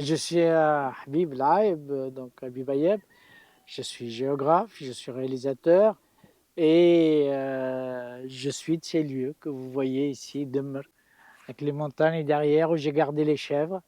Je suis Habib Laïb, donc Habib Ayeb. Je suis géographe, je suis réalisateur et je suis de ces lieux que vous voyez ici, Demer, avec les montagnes derrière où j'ai gardé les chèvres.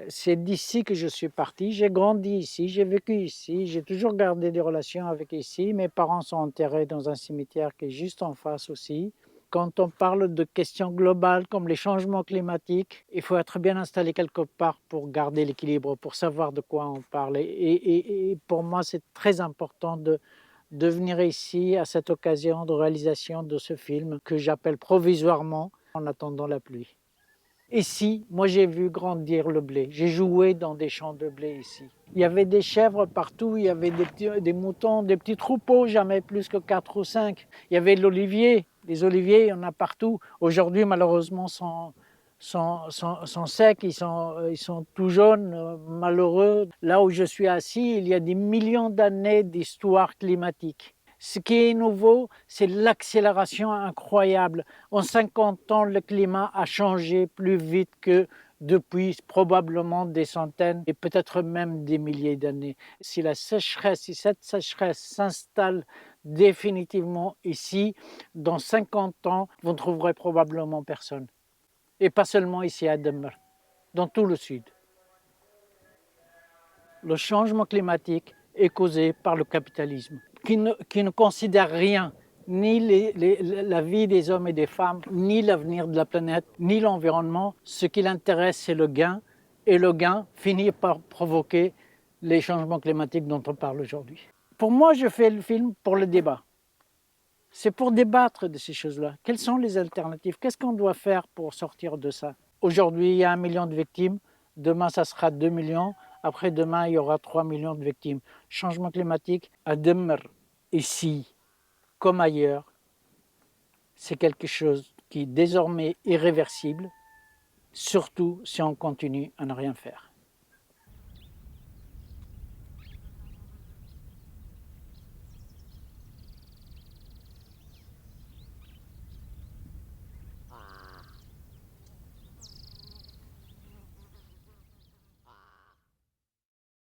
C'est d'ici que je suis parti. J'ai grandi ici, j'ai vécu ici, j'ai toujours gardé des relations avec ici. Mes parents sont enterrés dans un cimetière qui est juste en face aussi. Quand on parle de questions globales comme les changements climatiques, il faut être bien installé quelque part pour garder l'équilibre, pour savoir de quoi on parle. Et pour moi, c'est très important de venir ici à cette occasion de réalisation de ce film que j'appelle provisoirement En attendant la pluie. Ici, moi j'ai vu grandir le blé. J'ai joué dans des champs de blé ici. Il y avait des chèvres partout, il y avait des moutons, des petits troupeaux, jamais plus que 4 ou 5. Il y avait de l'olivier. Les oliviers, il y en a partout. Aujourd'hui, malheureusement, sont secs, ils sont tout jaunes, malheureux. Là où je suis assis, il y a des millions d'années d'histoire climatique. Ce qui est nouveau, c'est l'accélération incroyable. En 50 ans, le climat a changé plus vite que depuis probablement des centaines et peut-être même des milliers d'années. Si cette sécheresse s'installe définitivement ici, dans 50 ans, vous ne trouverez probablement personne. Et pas seulement ici à Demer, dans tout le sud. Le changement climatique est causé par le capitalisme, qui ne considère rien, ni la vie des hommes et des femmes, ni l'avenir de la planète, ni l'environnement. Ce qui l'intéresse, c'est le gain, et le gain finit par provoquer les changements climatiques dont on parle aujourd'hui. Pour moi, je fais le film pour le débat. C'est pour débattre de ces choses-là. Quelles sont les alternatives? Qu'est-ce qu'on doit faire pour sortir de ça? Aujourd'hui, il y a 1 million de victimes. Demain, ça sera 2 millions. Après-demain, il y aura 3 millions de victimes. Changement climatique, à Demer, ici, comme ailleurs, c'est quelque chose qui est désormais irréversible, surtout si on continue à ne rien faire.